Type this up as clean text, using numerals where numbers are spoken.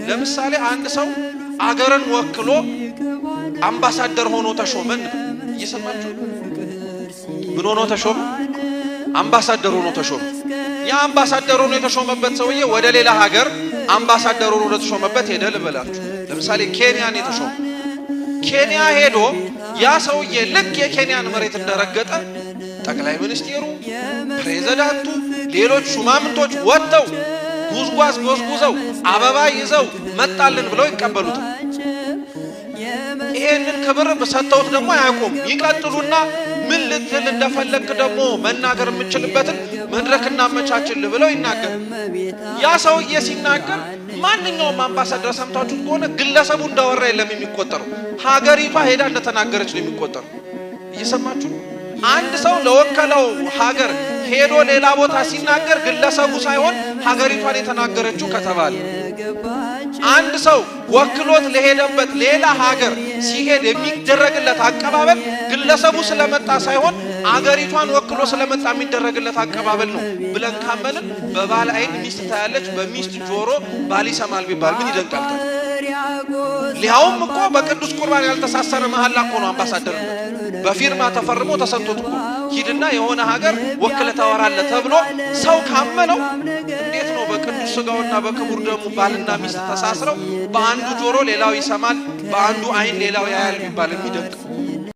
ለምሳሌ አንድ ሰው አገርን ወክሎ አምባሳደር ሆኖ ተሾመን እየሰማችሁ ምን ሆኖ ተሾመ አምባሳደር ሆኖ ተሾመ ያ አምባሳደር ሆኖ የተሾመበት ሰውዬ ወደ ሌላ ሀገር አምባሳደር ሆኖ ተሾመበት ሄደ ልበላችሁ ለምሳሌ ኬንያን የተሾመ ኬንያ ሄዶ ያ ሰውዬ ልክ የኬንያን መሬት እንደረገጠ ጠቅላይ ሚኒስትሩ ፕሬዝዳንቱ ሌሎች ሹማምንቶች ወጥተው ጉዝጓዝ ጎዝጉዘው አበባ ይዘው መጣልን ብለው ይቀበሉት ይሄንን ክብር በሰጠውት ደግሞ ያቆም ይቀጥሉና ምን ልትል እንደፈለክ ደግሞ መናገር የምችልበትን መድረክና መቻችል ብለው ይናገር ያ ሰውዬ ሲናገር ማንኛውም አምባሳደር ሰምታችሁ ከሆነ ግለሰቡ እንዳወራ የለም የሚቆጠረው ሀገሪቷ ሄዳ እንደተናገረች ነው የሚቆጠረው እየሰማችሁ አንድ ሰው ለወከለው ሀገር ሄዶ ሌላ ቦታ ሲናገር ግለሰቡ ሳይሆን ሀገሪቷን የተናገረችው ከተባለ አንድ ሰው ወክሎት ለሄደበት ሌላ ሀገር ሲሄድ የሚደረግለት አቀባበል ግለሰቡ ስለመጣ ሳይሆን ሀገሪቷን ወክሎ ስለመጣ የሚደረግለት አቀባበል ነው ብለን ካመንን በባል አይን ሚስት ታያለች በሚስት ጆሮ ባል ይሰማል ቢባል ምን ይደንቃል ሊያውም እኮ በቅዱስ ቁርባን ያልተሳሰረ መሐላ እኮ ነው አምባሳደር በፊርማ ተፈርሞ ተሰጥቶት እኮ ሂድና የሆነ ሀገር ወክለ ታወራለህ ተብሎ ሰው ካመነው እንዴት ነው በቅዱስ ሥጋውና በክቡር ደሙ ባልና ሚስት ተሳስረው በአንዱ ጆሮ ሌላው ይሰማል በአንዱ አይን ሌላው ያያል ቢባል የሚደንቅ